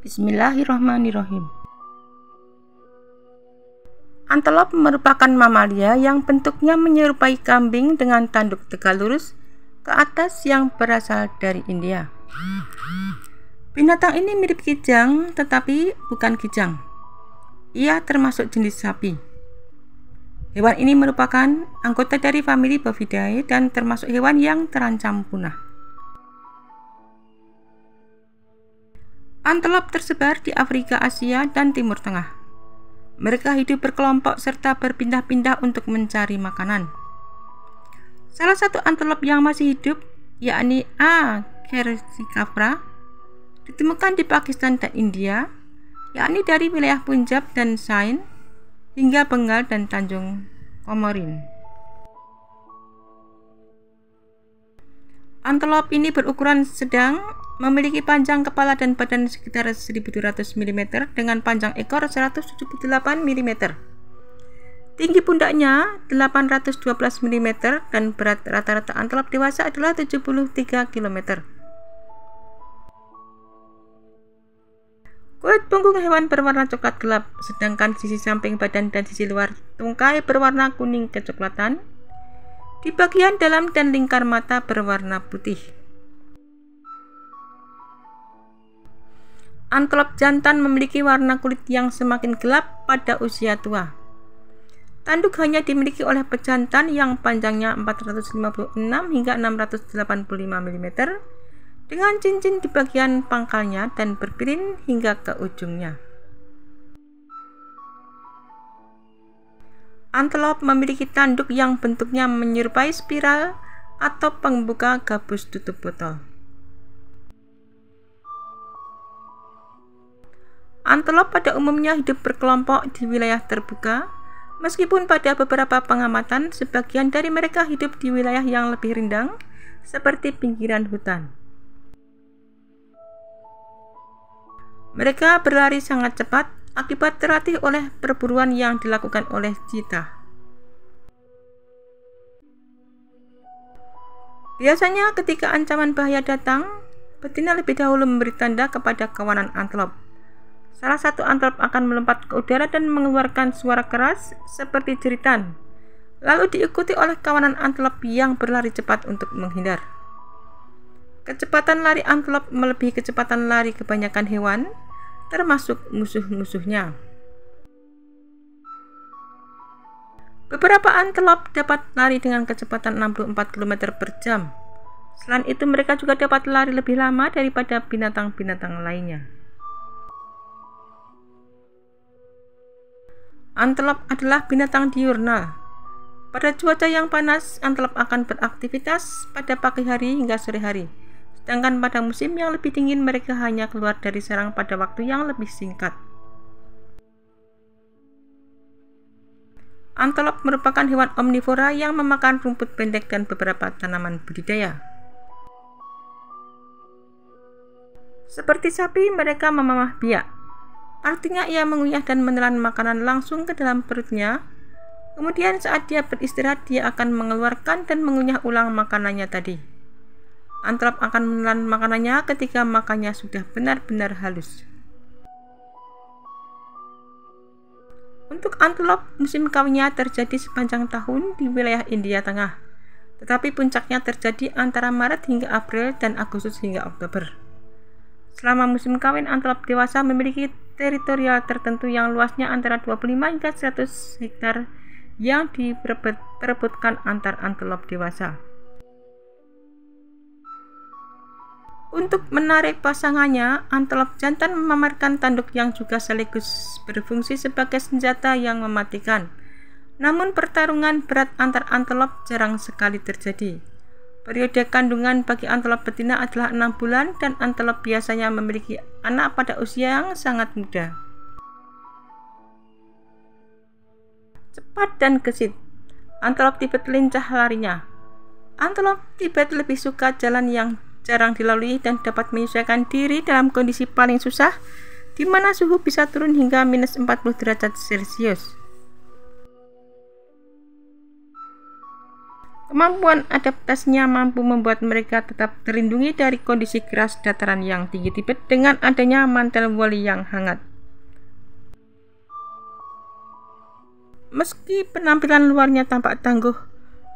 Bismillahirrahmanirrahim. Antelop merupakan mamalia yang bentuknya menyerupai kambing dengan tanduk tegak lurus ke atas yang berasal dari India. Binatang ini mirip kijang tetapi bukan kijang. Ia termasuk jenis sapi. Hewan ini merupakan anggota dari famili Bovidae dan termasuk hewan yang terancam punah. Antelop tersebar di Afrika, Asia, dan Timur Tengah. Mereka hidup berkelompok serta berpindah-pindah untuk mencari makanan. Salah satu antelop yang masih hidup, yakni A. quercicavra, ditemukan di Pakistan dan India, yakni dari wilayah Punjab dan Sindh hingga Bengal dan Tanjung Komorin. Antelop ini berukuran sedang, memiliki panjang kepala dan badan sekitar 1200 mm dengan panjang ekor 178 mm. Tinggi pundaknya 812 mm dan berat rata-rata antelop dewasa adalah 73 km. Kulit punggung hewan berwarna coklat gelap, sedangkan sisi samping badan dan sisi luar tungkai berwarna kuning kecoklatan. Di bagian dalam dan lingkar mata berwarna putih. Antelop jantan memiliki warna kulit yang semakin gelap pada usia tua. Tanduk hanya dimiliki oleh pejantan yang panjangnya 456 hingga 685 mm dengan cincin di bagian pangkalnya dan berpirin hingga ke ujungnya. Antelop memiliki tanduk yang bentuknya menyerupai spiral atau pembuka gabus tutup botol. Antelop pada umumnya hidup berkelompok di wilayah terbuka, meskipun pada beberapa pengamatan sebagian dari mereka hidup di wilayah yang lebih rindang, seperti pinggiran hutan. Mereka berlari sangat cepat akibat terlatih oleh perburuan yang dilakukan oleh cheetah. Biasanya ketika ancaman bahaya datang, betina lebih dahulu memberi tanda kepada kawanan antelop. Salah satu antelop akan melompat ke udara dan mengeluarkan suara keras seperti jeritan, lalu diikuti oleh kawanan antelop yang berlari cepat untuk menghindar. Kecepatan lari antelop melebihi kecepatan lari kebanyakan hewan, termasuk musuh-musuhnya. Beberapa antelop dapat lari dengan kecepatan 64 km per jam. Selain itu, mereka juga dapat lari lebih lama daripada binatang-binatang lainnya. Antelop adalah binatang diurnal. Pada cuaca yang panas, antelop akan beraktivitas pada pagi hari hingga sore hari. Sedangkan pada musim yang lebih dingin mereka hanya keluar dari sarang pada waktu yang lebih singkat. Antelop merupakan hewan omnivora yang memakan rumput pendek dan beberapa tanaman budidaya. Seperti sapi, mereka memamah biak. Artinya ia mengunyah dan menelan makanan langsung ke dalam perutnya. Kemudian saat dia beristirahat, dia akan mengeluarkan dan mengunyah ulang makanannya tadi. Antelop akan menelan makanannya ketika makannya sudah benar-benar halus. Untuk antelop, musim kawinnya terjadi sepanjang tahun di wilayah India Tengah, tetapi puncaknya terjadi antara Maret hingga April dan Agustus hingga Oktober. Selama musim kawin, antelop dewasa memiliki teritorial tertentu yang luasnya antara 25 hingga 100 hektar yang diperebutkan antar antelop dewasa. Untuk menarik pasangannya, antelop jantan memamerkan tanduk yang juga sekaligus berfungsi sebagai senjata yang mematikan. Namun pertarungan berat antar antelop jarang sekali terjadi. Periode kandungan bagi antelop betina adalah 6 bulan dan antelop biasanya memiliki anak pada usia yang sangat muda. Cepat dan gesit. Antelop Tibet lincah larinya. Antelop Tibet lebih suka jalan yang jarang dilalui dan dapat menyesuaikan diri dalam kondisi paling susah, di mana suhu bisa turun hingga minus 40 derajat Celcius. Kemampuan adaptasinya mampu membuat mereka tetap terlindungi dari kondisi keras dataran yang tinggi Tibet dengan adanya mantel woli yang hangat. Meski penampilan luarnya tampak tangguh,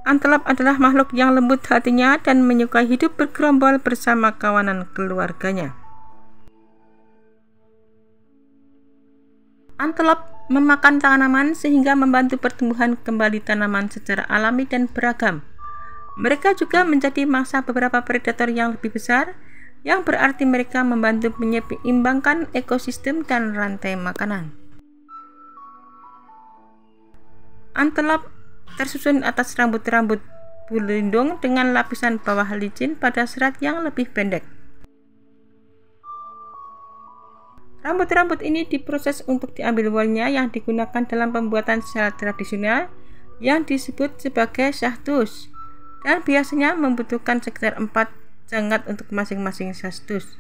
antelop adalah makhluk yang lembut hatinya dan menyukai hidup bergerombol bersama kawanan keluarganya. Antelop memakan tanaman sehingga membantu pertumbuhan kembali tanaman secara alami dan beragam. Mereka juga menjadi mangsa beberapa predator yang lebih besar, yang berarti mereka membantu menyeimbangkan ekosistem dan rantai makanan. Antelop tersusun atas rambut-rambut berlindung dengan lapisan bawah licin pada serat yang lebih pendek. Rambut-rambut ini diproses untuk diambil wolinya yang digunakan dalam pembuatan secara tradisional yang disebut sebagai shahtus, dan biasanya membutuhkan sekitar 4 janggat untuk masing-masing shahtus.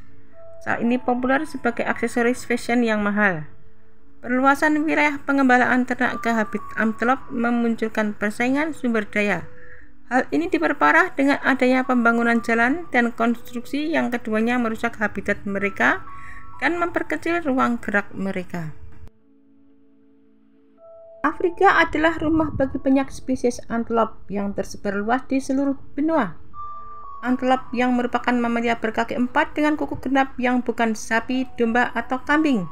Saat ini populer sebagai aksesoris fashion yang mahal. Perluasan wilayah pengembalaan ternak ke habitat antelop memunculkan persaingan sumber daya. Hal ini diperparah dengan adanya pembangunan jalan dan konstruksi yang keduanya merusak habitat mereka dan memperkecil ruang gerak mereka. Afrika adalah rumah bagi banyak spesies antelop yang tersebar luas di seluruh benua. Antelop yang merupakan mamalia berkaki 4 dengan kuku genap yang bukan sapi, domba, atau kambing.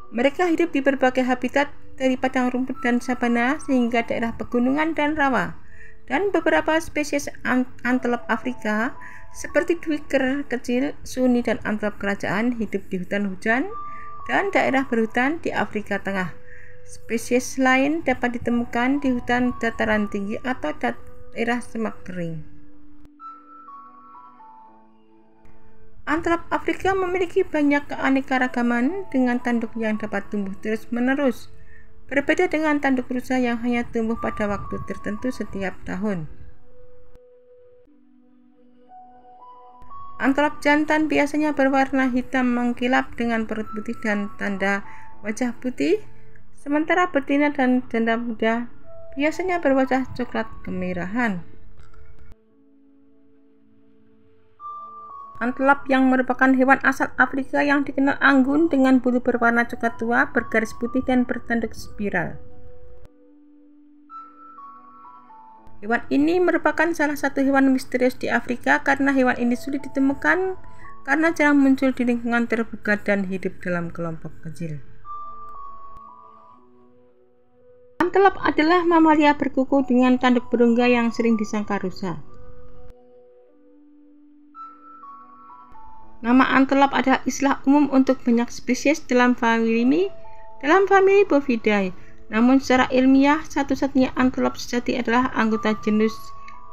Mereka hidup di berbagai habitat dari padang rumput dan sabana hingga daerah pegunungan dan rawa. Dan beberapa spesies antelop Afrika seperti duiker kecil, suni, dan antelop kerajaan hidup di hutan hujan dan daerah berhutan di Afrika Tengah. Spesies lain dapat ditemukan di hutan dataran tinggi atau daerah semak kering. Antelop Afrika memiliki banyak keanekaragaman dengan tanduk yang dapat tumbuh terus-menerus, berbeda dengan tanduk rusa yang hanya tumbuh pada waktu tertentu setiap tahun. Antelop jantan biasanya berwarna hitam mengkilap dengan perut putih dan tanda wajah putih, sementara betina dan janda muda biasanya berwajah coklat kemerahan. Antelop yang merupakan hewan asal Afrika yang dikenal anggun dengan bulu berwarna coklat tua, bergaris putih, dan bertanduk spiral. Hewan ini merupakan salah satu hewan misterius di Afrika karena hewan ini sulit ditemukan karena jarang muncul di lingkungan terbuka dan hidup dalam kelompok kecil. Antelop adalah mamalia berkuku dengan tanduk berongga yang sering disangka rusa. Nama antelop adalah istilah umum untuk banyak spesies dalam famili Bovidae. Namun secara ilmiah, satu-satunya antelop sejati adalah anggota genus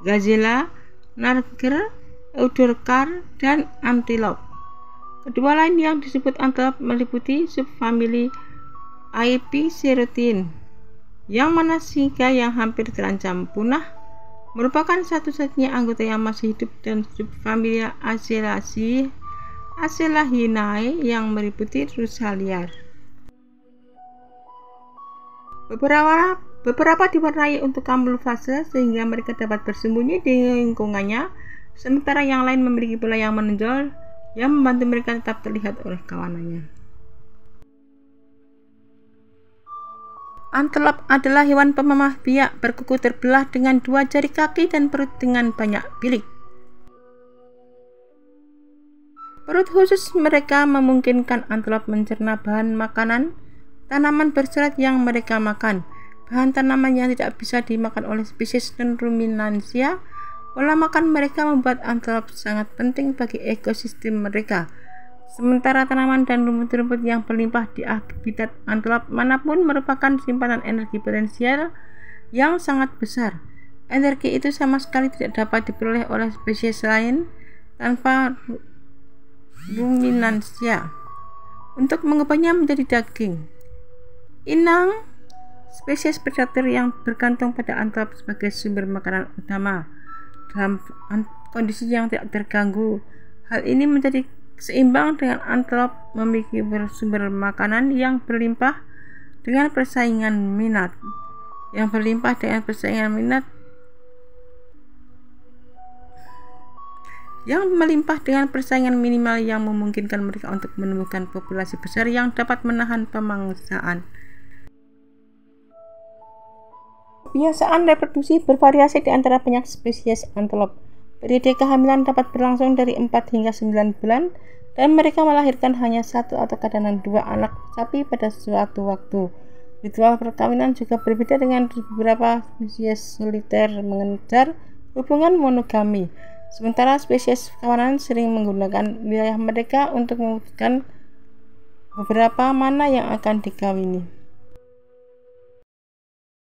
Gazella, Narger, Eudorcar, dan Antilope. Kedua lain yang disebut antelop meliputi subfamili Aepyceratine, yang mana singa yang hampir terancam punah merupakan satu-satunya anggota yang masih hidup, dan subfamilia Acelahinae yang meliputi rusa liar. Beberapa diwarnai untuk kamuflase sehingga mereka dapat bersembunyi di lingkungannya, sementara yang lain memiliki pola yang menonjol yang membantu mereka tetap terlihat oleh kawanannya. Antelop adalah hewan pemamah biak berkuku terbelah dengan 2 jari kaki dan perut dengan banyak bilik. Perut khusus mereka memungkinkan antelop mencerna bahan makanan tanaman berserat yang mereka makan. Bahan tanaman yang tidak bisa dimakan oleh spesies non-ruminansia. Pola makan mereka membuat antelop sangat penting bagi ekosistem mereka. Sementara tanaman dan rumput-rumput yang berlimpah di habitat antelop manapun merupakan simpanan energi potensial yang sangat besar. Energi itu sama sekali tidak dapat diperoleh oleh spesies lain tanpa ruminansia untuk mengubahnya menjadi daging. Inang, spesies predator yang bergantung pada antelop sebagai sumber makanan utama dalam kondisi yang tidak terganggu. Hal ini menjadi seimbang dengan antelop memiliki sumber makanan yang berlimpah dengan persaingan minat. yang melimpah dengan persaingan minimal yang memungkinkan mereka untuk menumbuhkan populasi besar yang dapat menahan pemangsaan. Kebiasaan reproduksi bervariasi di antara banyak spesies antelop. Periode kehamilan dapat berlangsung dari 4 hingga 9 bulan dan mereka melahirkan hanya 1 atau kadang-kadang 2 anak sapi pada suatu waktu. Ritual perkawinan juga berbeda dengan beberapa spesies soliter mengejar hubungan monogami. Sementara spesies kawanan sering menggunakan wilayah mereka untuk memutuskan beberapa mana yang akan dikawini.